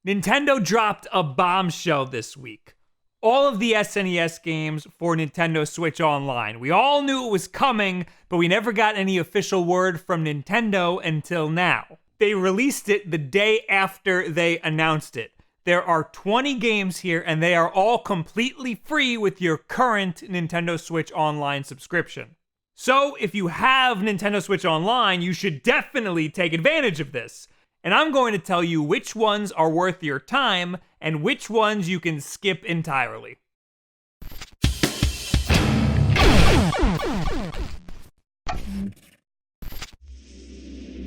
Nintendo dropped a bombshell this week. All of the SNES games for Nintendo Switch Online. We all knew it was coming, but we never got any official word from Nintendo until now. They released it the day after they announced it. There are 20 games here, and they are all completely free with your current Nintendo Switch Online subscription. So, if you have Nintendo Switch Online, you should definitely take advantage of this. And I'm going to tell you which ones are worth your time and which ones you can skip entirely.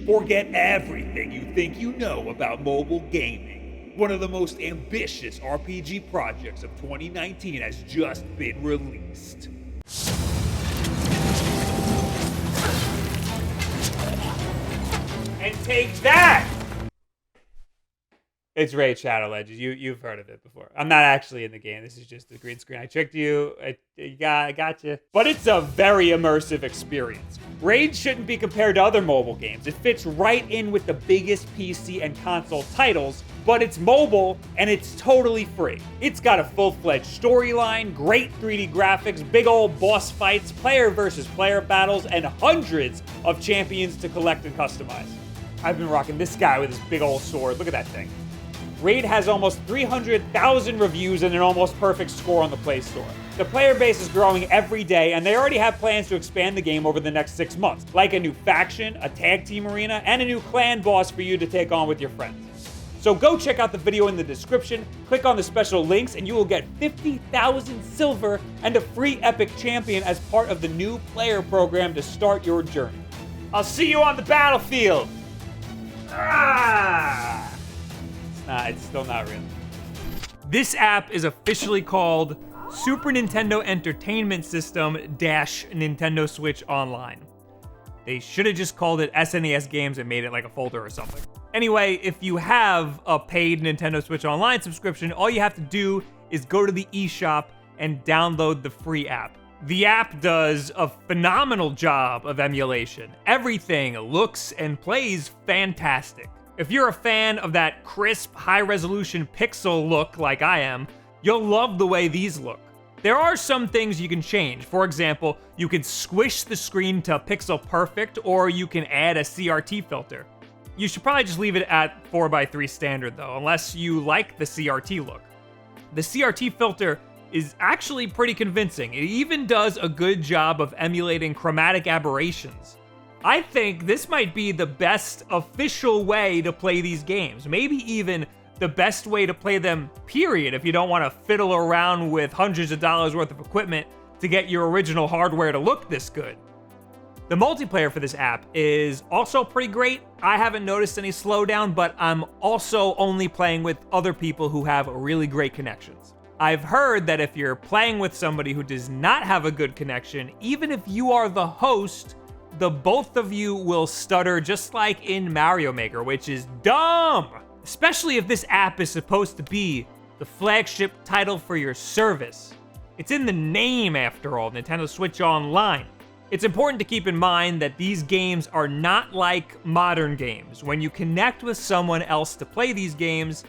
Forget everything you think you know about mobile gaming. One of the most ambitious RPG projects of 2019 has just been released. And take that! It's Raid Shadow Legends. You've heard of it before. I'm not actually in the game. This is just a green screen. I tricked you. I got you. But it's a very immersive experience. Raid shouldn't be compared to other mobile games. It fits right in with the biggest PC and console titles, but it's mobile and it's totally free. It's got a full-fledged storyline, great 3D graphics, big old boss fights, player versus player battles, and hundreds of champions to collect and customize. I've been rocking this guy with his big old sword. Look at that thing. Raid has almost 300,000 reviews and an almost perfect score on the Play Store. The player base is growing every day, and they already have plans to expand the game over the next 6 months, like a new faction, a tag team arena, and a new clan boss for you to take on with your friends. So go check out the video in the description, click on the special links, and you will get 50,000 silver and a free epic champion as part of the new player program to start your journey. I'll see you on the battlefield! Ah! It's still not real. This app is officially called Super Nintendo Entertainment System - Nintendo Switch Online. They should have just called it SNES Games and made it like a folder or something. Anyway, if you have a paid Nintendo Switch Online subscription, all you have to do is go to the eShop and download the free app. The app does a phenomenal job of emulation. Everything looks and plays fantastic. If you're a fan of that crisp, high-resolution pixel look like I am, you'll love the way these look. There are some things you can change. For example, you can squish the screen to pixel perfect, or you can add a CRT filter. You should probably just leave it at 4:3 standard though, unless you like the CRT look. The CRT filter is actually pretty convincing. It even does a good job of emulating chromatic aberrations. I think this might be the best official way to play these games. Maybe even the best way to play them, period, if you don't want to fiddle around with hundreds of dollars worth of equipment to get your original hardware to look this good. The multiplayer for this app is also pretty great. I haven't noticed any slowdown, but I'm also only playing with other people who have really great connections. I've heard that if you're playing with somebody who does not have a good connection, even if you are the host, the both of you will stutter just like in Mario Maker, which is dumb! Especially if this app is supposed to be the flagship title for your service. It's in the name, after all, Nintendo Switch Online. It's important to keep in mind that these games are not like modern games. When you connect with someone else to play these games,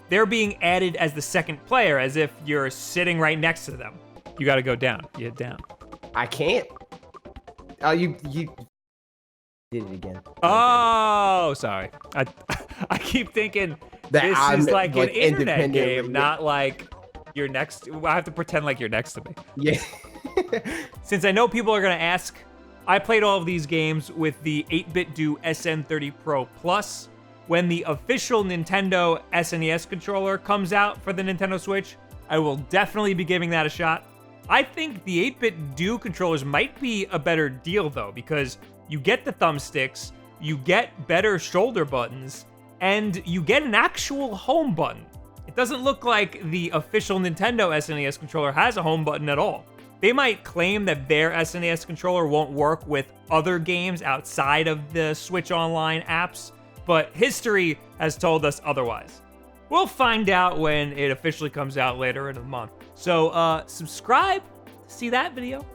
they're being added as the second player, as if you're sitting right next to them. You gotta go down. Get down. I can't. Oh, you did it again. Oh, sorry. I keep thinking this is like an internet game, not like you're next. I have to pretend like you're next to me. Yeah. Since I know people are gonna ask, I played all of these games with the 8BitDo SN30 Pro Plus. When the official Nintendo SNES controller comes out for the Nintendo Switch, I will definitely be giving that a shot. I think the 8BitDo controllers might be a better deal though, because you get the thumbsticks, you get better shoulder buttons, and you get an actual home button. It doesn't look like the official Nintendo SNES controller has a home button at all. They might claim that their SNES controller won't work with other games outside of the Switch Online apps, but history has told us otherwise. We'll find out when it officially comes out later in the month. So, subscribe to see that video.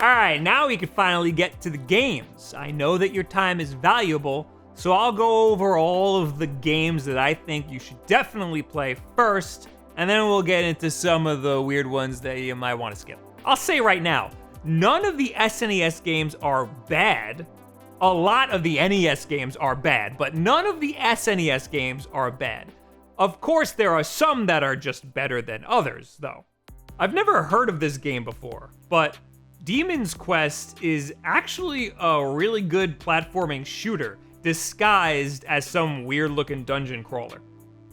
All right, now we can finally get to the games. I know that your time is valuable, So I'll go over all of the games that I think you should definitely play first, and then we'll get into some of the weird ones that you might want to skip. I'll say right now, none of the SNES games are bad. A lot of the NES games are bad, but none of the SNES games are bad. Of course, there are some that are just better than others, though. I've never heard of this game before, but Demon's Quest is actually a really good platforming shooter disguised as some weird-looking dungeon crawler.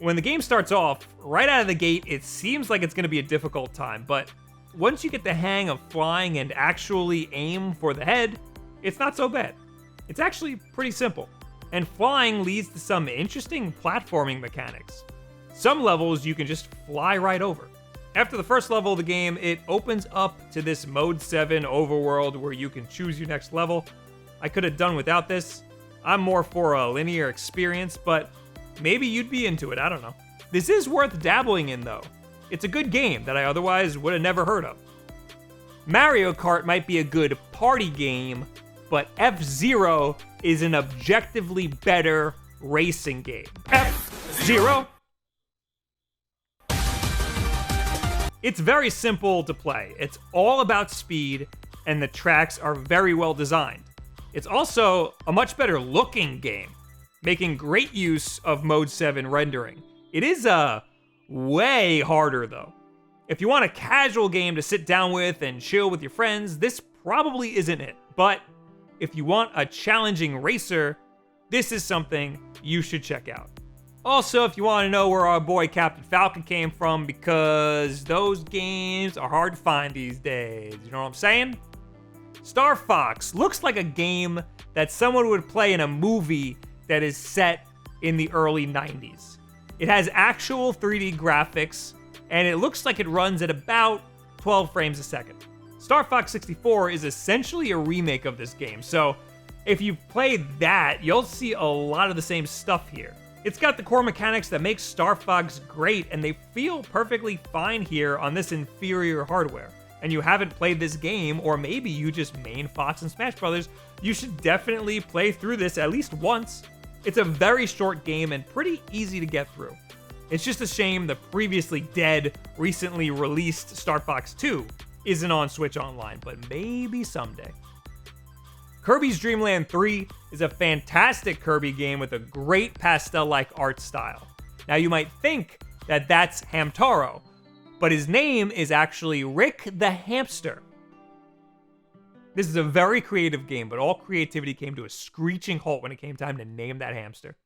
When the game starts off, right out of the gate, it seems like it's going to be a difficult time, but once you get the hang of flying and actually aim for the head, it's not so bad. It's actually pretty simple, and flying leads to some interesting platforming mechanics. Some levels you can just fly right over. After the first level of the game, it opens up to this Mode 7 overworld where you can choose your next level. I could have done without this. I'm more for a linear experience, but maybe you'd be into it, I don't know. This is worth dabbling in though. It's a good game that I otherwise would have never heard of. Mario Kart might be a good party game, but F-Zero is an objectively better racing game. F-Zero? It's very simple to play. It's all about speed, and the tracks are very well designed. It's also a much better looking game, making great use of Mode 7 rendering. It is way harder though. If you want a casual game to sit down with and chill with your friends, this probably isn't it. But if you want a challenging racer, this is something you should check out. Also, if you want to know where our boy Captain Falcon came from, because those games are hard to find these days, you know what I'm saying? Star Fox looks like a game that someone would play in a movie that is set in the early 90s. It has actual 3D graphics, and it looks like it runs at about 12 frames a second. Star Fox 64 is essentially a remake of this game, so if you've played that, you'll see a lot of the same stuff here. It's got the core mechanics that make Star Fox great, and they feel perfectly fine here on this inferior hardware. And you haven't played this game, or maybe you just main Fox and Smash Brothers, you should definitely play through this at least once. It's a very short game and pretty easy to get through. It's just a shame the previously dead, recently released Star Fox 2 isn't on Switch Online, but maybe someday. Kirby's Dream Land 3 is a fantastic Kirby game with a great pastel-like art style. Now you might think that that's Hamtaro, but his name is actually Rick the Hamster. This is a very creative game, but all creativity came to a screeching halt when it came time to name that hamster.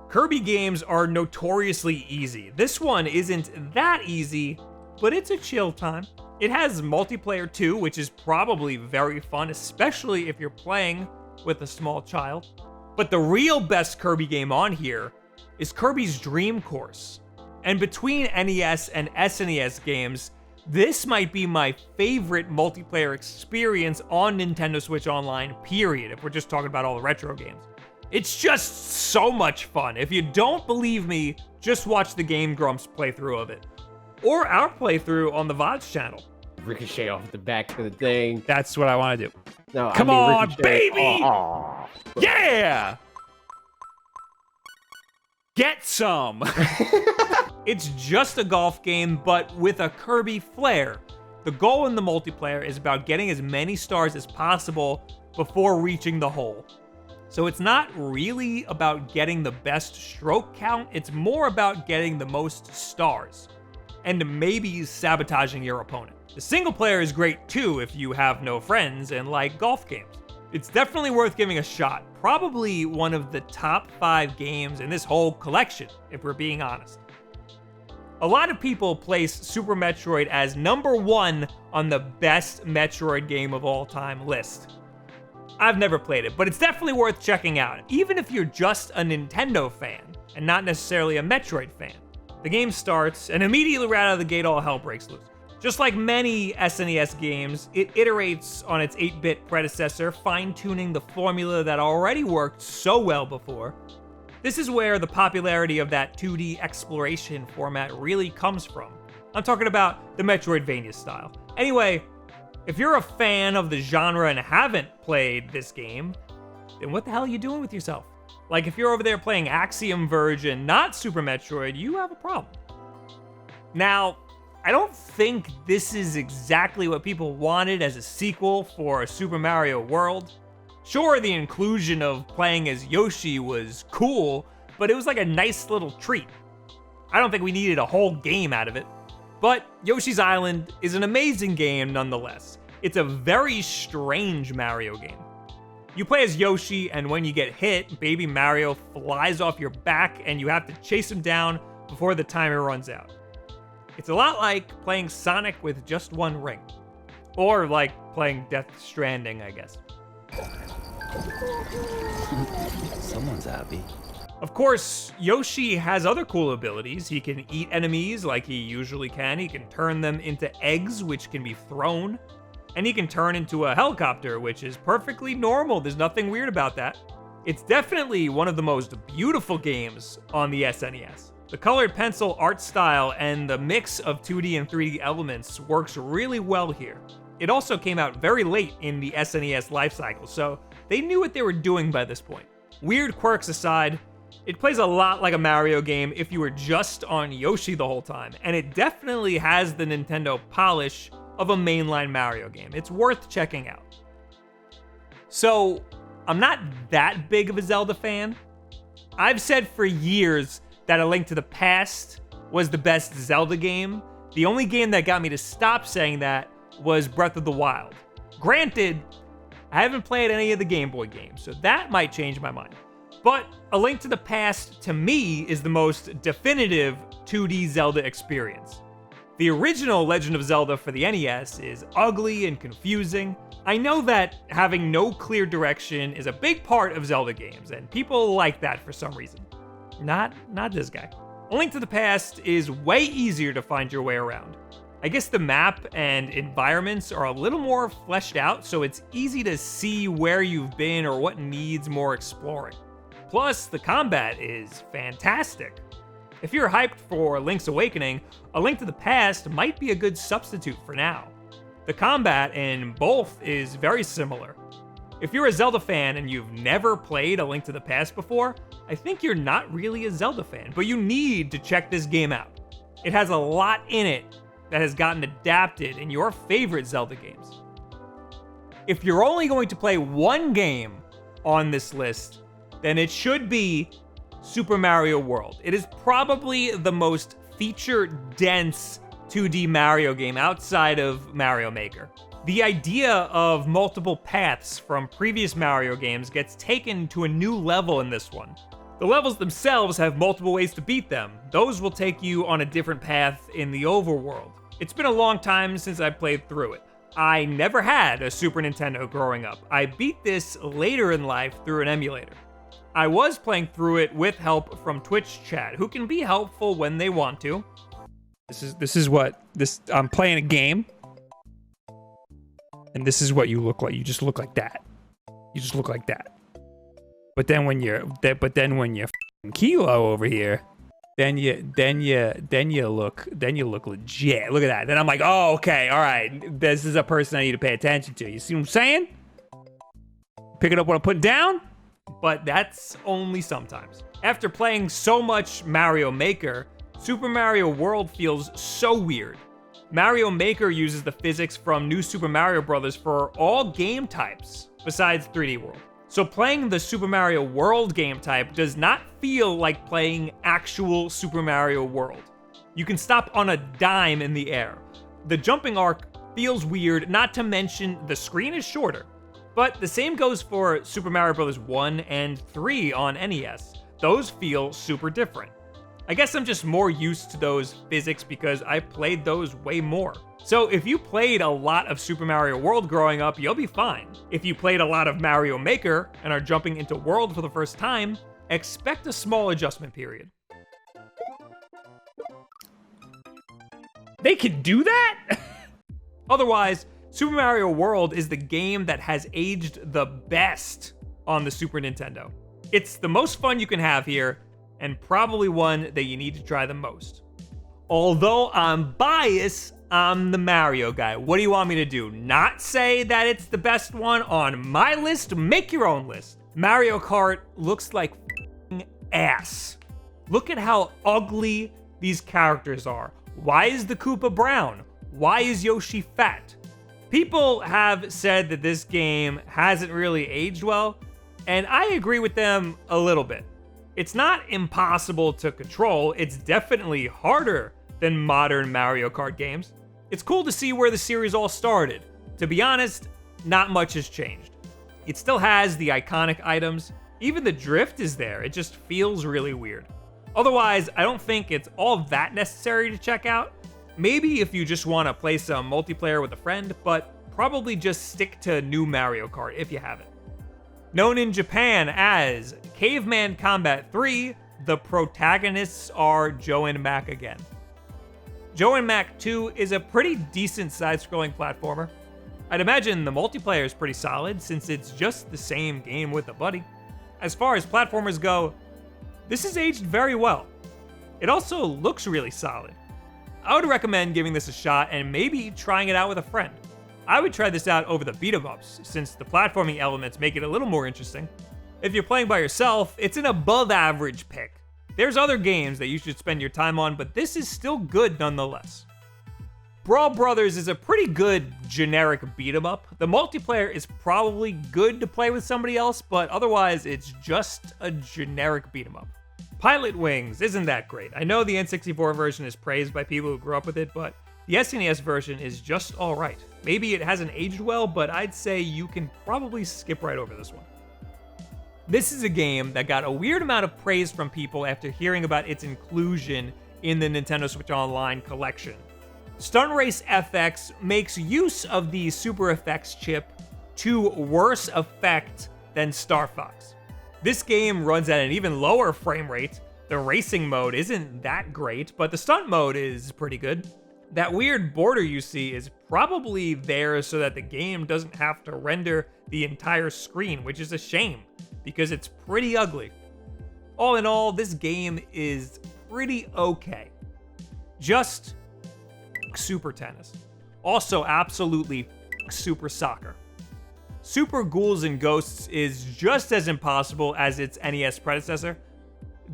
Kirby games are notoriously easy. This one isn't that easy, but it's a chill time. It has multiplayer too, which is probably very fun, especially if you're playing with a small child. But the real best Kirby game on here is Kirby's Dream Course. And between NES and SNES games, this might be my favorite multiplayer experience on Nintendo Switch Online, period, if we're just talking about all the retro games. It's just so much fun. If you don't believe me, just watch the Game Grumps playthrough of it. Or our playthrough on the VODs channel. Ricochet off the back of the thing. That's what I want to do. No, Come on, Ricochet. baby! Oh. Yeah! Get some! It's just a golf game, but with a Kirby flair. The goal in the multiplayer is about getting as many stars as possible before reaching the hole. So it's not really about getting the best stroke count, it's more about getting the most stars, and maybe sabotaging your opponent. The single player is great too if you have no friends and like golf games. It's definitely worth giving a shot. Probably one of the top 5 games in this whole collection, if we're being honest. A lot of people place Super Metroid as #1 on the best Metroid game of all time list. I've never played it, but it's definitely worth checking out, even if you're just a Nintendo fan and not necessarily a Metroid fan. The game starts, and immediately right out of the gate, all hell breaks loose. Just like many SNES games, it iterates on its 8-bit predecessor, fine-tuning the formula that already worked so well before. This is where the popularity of that 2D exploration format really comes from. I'm talking about the Metroidvania style. Anyway, if you're a fan of the genre and haven't played this game, then what the hell are you doing with yourself? Like, if you're over there playing Axiom Verge and not Super Metroid, you have a problem. Now, I don't think this is exactly what people wanted as a sequel for Super Mario World. Sure, the inclusion of playing as Yoshi was cool, but it was like a nice little treat. I don't think we needed a whole game out of it. But Yoshi's Island is an amazing game nonetheless. It's a very strange Mario game. You play as Yoshi, and when you get hit, Baby Mario flies off your back and you have to chase him down before the timer runs out. It's a lot like playing Sonic with just one ring. Or like playing Death Stranding, I guess. Someone's happy. Of course, Yoshi has other cool abilities. He can eat enemies like he usually can. He can turn them into eggs, which can be thrown. And he can turn into a helicopter, which is perfectly normal. There's nothing weird about that. It's definitely one of the most beautiful games on the SNES. The colored pencil art style and the mix of 2D and 3D elements works really well here. It also came out very late in the SNES lifecycle, so they knew what they were doing by this point. Weird quirks aside, it plays a lot like a Mario game if you were just on Yoshi the whole time, and it definitely has the Nintendo polish of a mainline Mario game. It's worth checking out. So, I'm not that big of a Zelda fan. I've said for years that A Link to the Past was the best Zelda game. The only game that got me to stop saying that was Breath of the Wild. Granted, I haven't played any of the Game Boy games, so that might change my mind. But A Link to the Past, to me, is the most definitive 2D Zelda experience. The original Legend of Zelda for the NES is ugly and confusing. I know that having no clear direction is a big part of Zelda games, and people like that for some reason. Not this guy. A Link to the Past is way easier to find your way around. I guess the map and environments are a little more fleshed out, so it's easy to see where you've been or what needs more exploring. Plus, the combat is fantastic. If you're hyped for Link's Awakening, A Link to the Past might be a good substitute for now. The combat in both is very similar. If you're a Zelda fan and you've never played A Link to the Past before, I think you're not really a Zelda fan, but you need to check this game out. It has a lot in it that has gotten adapted in your favorite Zelda games. If you're only going to play one game on this list, then it should be Super Mario World. It is probably the most feature-dense 2D Mario game outside of Mario Maker. The idea of multiple paths from previous Mario games gets taken to a new level in this one. The levels themselves have multiple ways to beat them. Those will take you on a different path in the overworld. It's been a long time since I played through it. I never had a Super Nintendo growing up. I beat this later in life through an emulator. I was playing through it with help from Twitch chat, who can be helpful when they want to. I'm playing a game, and this is what you look like. You just look like that. You just look like that. But then when you're Kilo over here, then you look legit. Look at that. Then I'm like, oh, okay, all right. This is a person I need to pay attention to. You see what I'm saying? Picking up what I'm putting down? But that's only sometimes. After playing so much Mario Maker, Super Mario World feels so weird. Mario Maker uses the physics from New Super Mario Bros. For all game types, besides 3D World. So playing the Super Mario World game type does not feel like playing actual Super Mario World. You can stop on a dime in the air. The jumping arc feels weird, not to mention the screen is shorter. But the same goes for Super Mario Bros. 1 and 3 on NES. Those feel super different. I guess I'm just more used to those physics because I played those way more. So if you played a lot of Super Mario World growing up, you'll be fine. If you played a lot of Mario Maker and are jumping into World for the first time, expect a small adjustment period. They can do that? Otherwise, Super Mario World is the game that has aged the best on the Super Nintendo. It's the most fun you can have here, and probably one that you need to try the most. Although I'm biased, I'm the Mario guy. What do you want me to do? Not say that it's the best one on my list? Make your own list. Mario Kart looks like f***ing ass. Look at how ugly these characters are. Why is the Koopa brown? Why is Yoshi fat? People have said that this game hasn't really aged well, and I agree with them a little bit. It's not impossible to control, it's definitely harder than modern Mario Kart games. It's cool to see where the series all started. To be honest, not much has changed. It still has the iconic items, even the drift is there, it just feels really weird. Otherwise, I don't think it's all that necessary to check out. Maybe if you just want to play some multiplayer with a friend, but probably just stick to New Mario Kart if you haven't. Known in Japan as Caveman Combat 3, the protagonists are Joe and Mac again. Joe and Mac 2 is a pretty decent side-scrolling platformer. I'd imagine the multiplayer is pretty solid since it's just the same game with a buddy. As far as platformers go, this has aged very well. It also looks really solid. I would recommend giving this a shot and maybe trying it out with a friend. I would try this out over the beat-em-ups, since the platforming elements make it a little more interesting. If you're playing by yourself, it's an above-average pick. There's other games that you should spend your time on, but this is still good nonetheless. Brawl Brothers is a pretty good generic beat-em-up. The multiplayer is probably good to play with somebody else, but otherwise it's just a generic beat-em-up. Pilot Wings isn't that great. I know the N64 version is praised by people who grew up with it, but the SNES version is just alright. Maybe it hasn't aged well, but I'd say you can probably skip right over this one. This is a game that got a weird amount of praise from people after hearing about its inclusion in the Nintendo Switch Online collection. Stunt Race FX makes use of the Super Effects chip to worse effect than Star Fox. This game runs at an even lower frame rate. The racing mode isn't that great, but the stunt mode is pretty good. That weird border you see is probably there so that the game doesn't have to render the entire screen, which is a shame because it's pretty ugly. All in all, this game is pretty okay. Just Super Tennis. Also absolutely Super Soccer. Super Ghouls and Ghosts is just as impossible as its NES predecessor.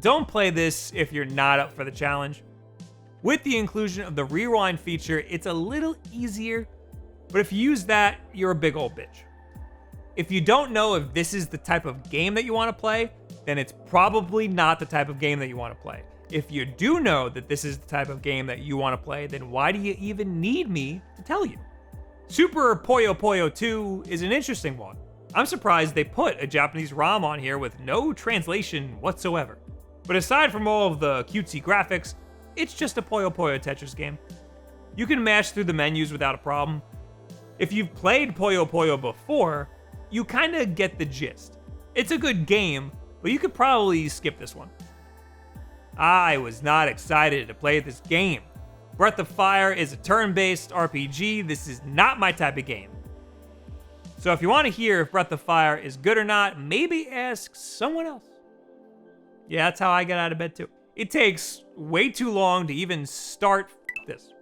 Don't play this if you're not up for the challenge. With the inclusion of the rewind feature, it's a little easier, but if you use that, you're a big old bitch. If you don't know if this is the type of game that you want to play, then it's probably not the type of game that you want to play. If you do know that this is the type of game that you want to play, then why do you even need me to tell you? Super Puyo Puyo 2 is an interesting one. I'm surprised they put a Japanese ROM on here with no translation whatsoever. But aside from all of the cutesy graphics, it's just a Puyo Puyo Tetris game. You can mash through the menus without a problem. If you've played Puyo Puyo before, you kinda get the gist. It's a good game, but you could probably skip this one. I was not excited to play this game. Breath of Fire is a turn-based RPG. This is not my type of game. So if you want to hear if Breath of Fire is good or not, maybe ask someone else. Yeah, that's how I get out of bed too. It takes way too long to even start this.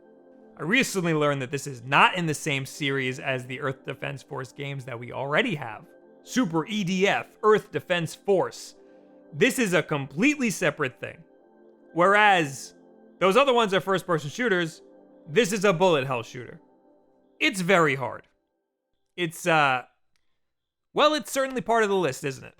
I recently learned that this is not in the same series as the Earth Defense Force games that we already have. Super EDF, Earth Defense Force. This is a completely separate thing. Whereas those other ones are first-person shooters, this is a bullet hell shooter. It's very hard. It's, well, it's certainly part of the list, isn't it?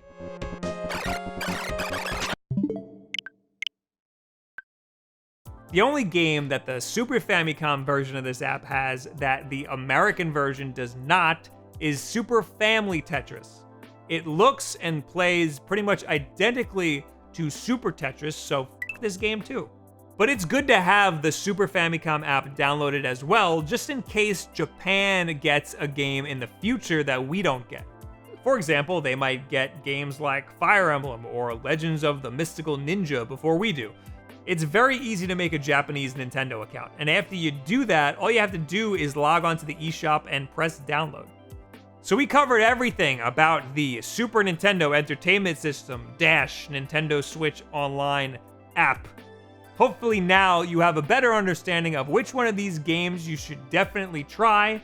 The only game that the Super Famicom version of this app has that the American version does not is Super Family Tetris. It looks and plays pretty much identically to Super Tetris, so f*** this game too. But it's good to have the Super Famicom app downloaded as well, just in case Japan gets a game in the future that we don't get. For example, they might get games like Fire Emblem or Legends of the Mystical Ninja before we do. It's very easy to make a Japanese Nintendo account, and after you do that, all you have to do is log onto the eShop and press download. So we covered everything about the Super Nintendo Entertainment System - Nintendo Switch Online app. Hopefully now you have a better understanding of which one of these games you should definitely try,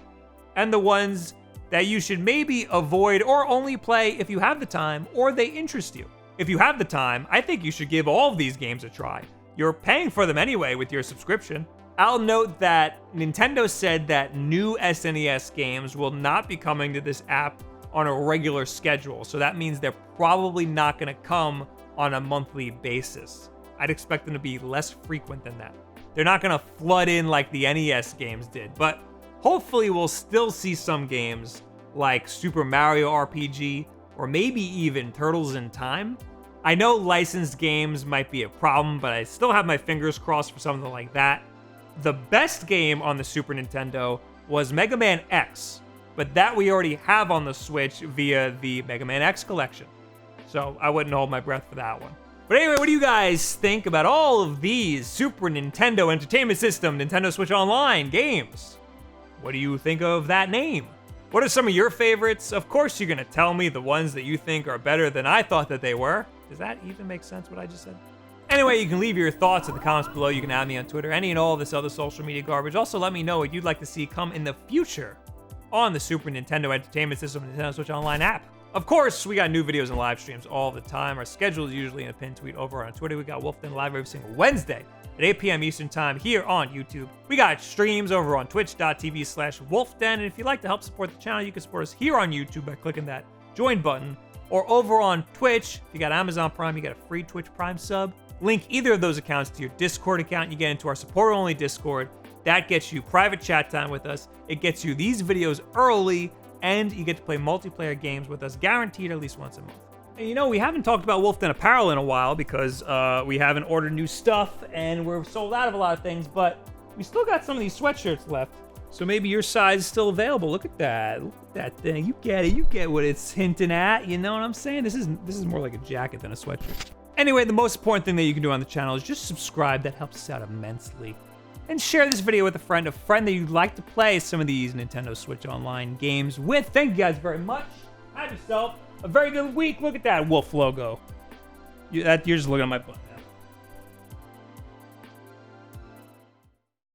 and the ones that you should maybe avoid or only play if you have the time or they interest you. If you have the time, I think you should give all of these games a try. You're paying for them anyway with your subscription. I'll note that Nintendo said that new SNES games will not be coming to this app on a regular schedule, so that means they're probably not going to come on a monthly basis. I'd expect them to be less frequent than that. They're not going to flood in like the NES games did, but hopefully we'll still see some games like Super Mario RPG or maybe even Turtles in Time. I know licensed games might be a problem, but I still have my fingers crossed for something like that. The best game on the Super Nintendo was Mega Man X, but that we already have on the Switch via the Mega Man X collection. So I wouldn't hold my breath for that one. But anyway, what do you guys think about all of these Super Nintendo Entertainment System, Nintendo Switch Online games? What do you think of that name? What are some of your favorites? Of course, you're gonna tell me the ones that you think are better than I thought that they were. Does that even make sense, what I just said? Anyway, you can leave your thoughts in the comments below. You can add me on Twitter, any and all of this other social media garbage. Also, let me know what you'd like to see come in the future on the Super Nintendo Entertainment System Nintendo Switch Online app. Of course, we got new videos and live streams all the time. Our schedule is usually in a pinned tweet over on Twitter. We got Wolf Den live every single Wednesday at 8 p.m. Eastern Time here on YouTube. We got streams over on twitch.tv/wolfden. And if you'd like to help support the channel, you can support us here on YouTube by clicking that join button. Or over on Twitch, if you got Amazon Prime, you get a free Twitch Prime sub. Link either of those accounts to your Discord account. You get into our supporter-only Discord. That gets you private chat time with us. It gets you these videos early, and you get to play multiplayer games with us, guaranteed at least once a month. And you know, we haven't talked about Wolf Den apparel in a while because we haven't ordered new stuff, and we're sold out of a lot of things, but we still got some of these sweatshirts left. So maybe your size is still available. Look at that. Look at that thing. You get it. You get what it's hinting at. You know what I'm saying? This is more like a jacket than a sweatshirt. Anyway, the most important thing that you can do on the channel is just subscribe. That helps us out immensely. And share this video with a friend that you'd like to play some of these Nintendo Switch Online games with. Thank you guys very much. Have yourself a very good week. Look at that Wolf logo. You're just looking at my butt.